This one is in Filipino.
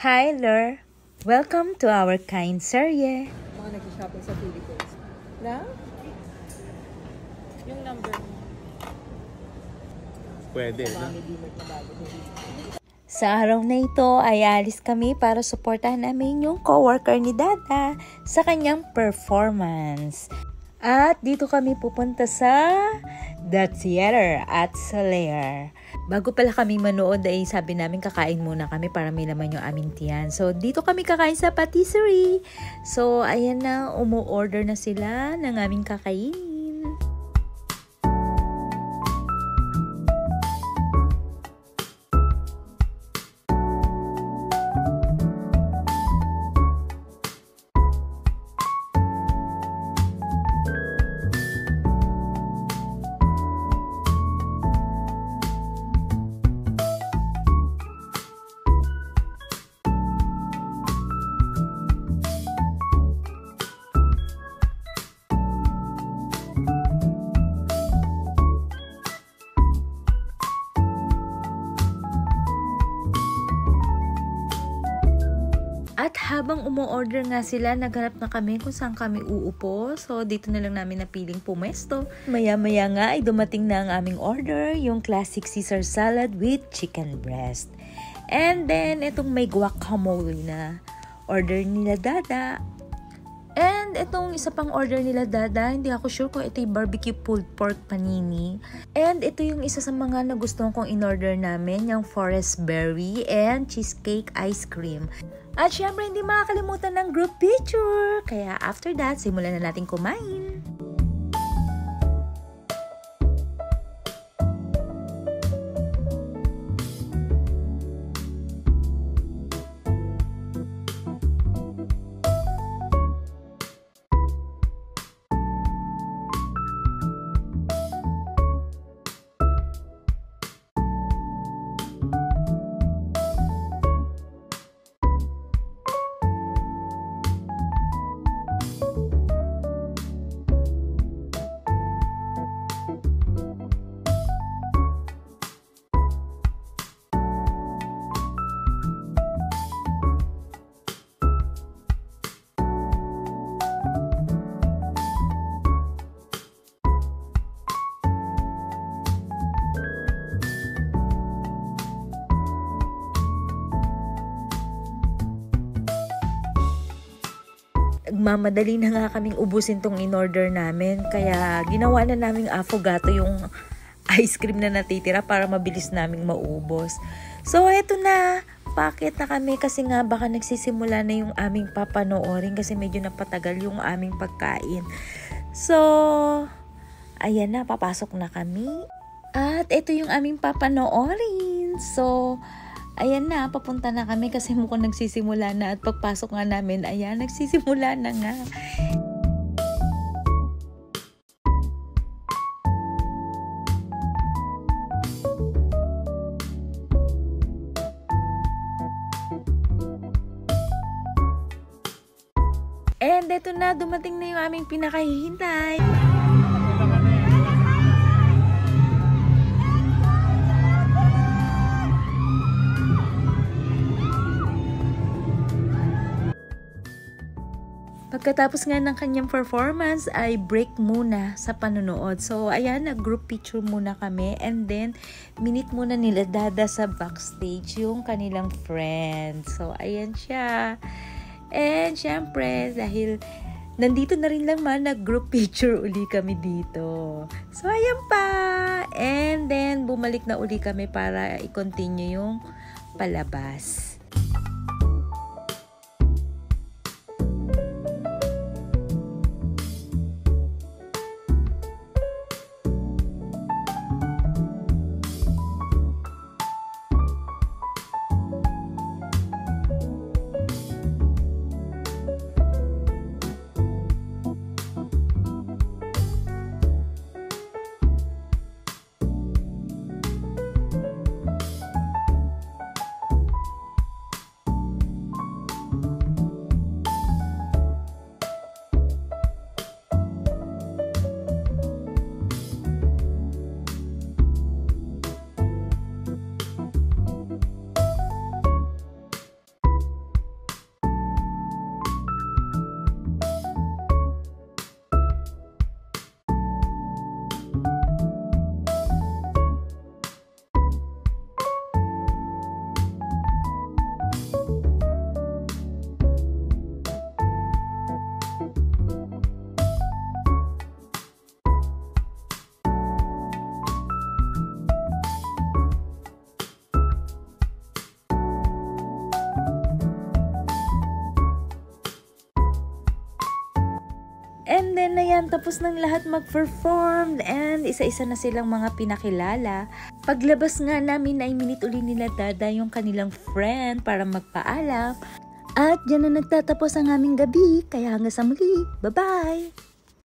Hi, Lur. Welcome to our kind serye. Mga nag-shopping sa Philippines. Na? Yung number mo. Pwede, Sa no? Family Mart na bago. Sa araw na ito ay alis kami para suportahan namin yung coworker ni Dada sa kanyang performance. At dito kami pupunta sa The Theater at Soler. Bago pala kami manood ay sabi namin kakain muna kami para may laman yung aming tiyan. So dito kami kakain sa patisserie. So ayan na, umu-order na sila ng aming kakainin. At habang umu-order nga sila, naghanap na kami kung saan kami uupo. So, dito na lang namin napiling pumesto. Maya-maya nga ay dumating na ang aming order, yung classic Caesar salad with chicken breast. And then, itong may guacamole na order nila Dada. And itong isa pang order nila Dada, hindi ako sure kung ito yung barbecue pulled pork panini. And ito yung isa sa mga nagustuhan kong in-order namin, yung forest berry and cheesecake ice cream. At syempre, hindi makakalimutan ng group picture. Kaya after that, simulan na natin kumain. Mamadali na nga kaming ubusin tong in-order namin. Kaya ginawa na naming affogato yung ice cream na natitira para mabilis naming maubos. So, eto na. Pakit na kami kasi nga baka nagsisimula na yung aming papanoorin kasi medyo napatagal yung aming pagkain. So, ayan na. Papasok na kami. At ito yung aming papanoorin. So, ayan na, papunta na kami kasi mukhang nagsisimula na at pagpasok nga namin, ayan, nagsisimula na nga. And eto na, dumating na yung aming pinakahihintay. Pagkatapos nga ng kanyang performance ay break muna sa panonood. So ayan, nag-group picture muna kami and then minute muna nila Dada sa backstage yung kanilang friend. So ayan siya. And syempre dahil nandito na rin lang nag-group picture uli kami dito. So ayan pa. And then bumalik na uli kami para i-continue yung palabas. And then, ayan, tapos ng lahat mag-perform and isa-isa na silang mga pinakilala. Paglabas nga namin ay minit uli nila Dada yung kanilang friend para magpaalam. At dyan na nagtatapos ang aming gabi, kaya hanggang sa muli. Bye-bye!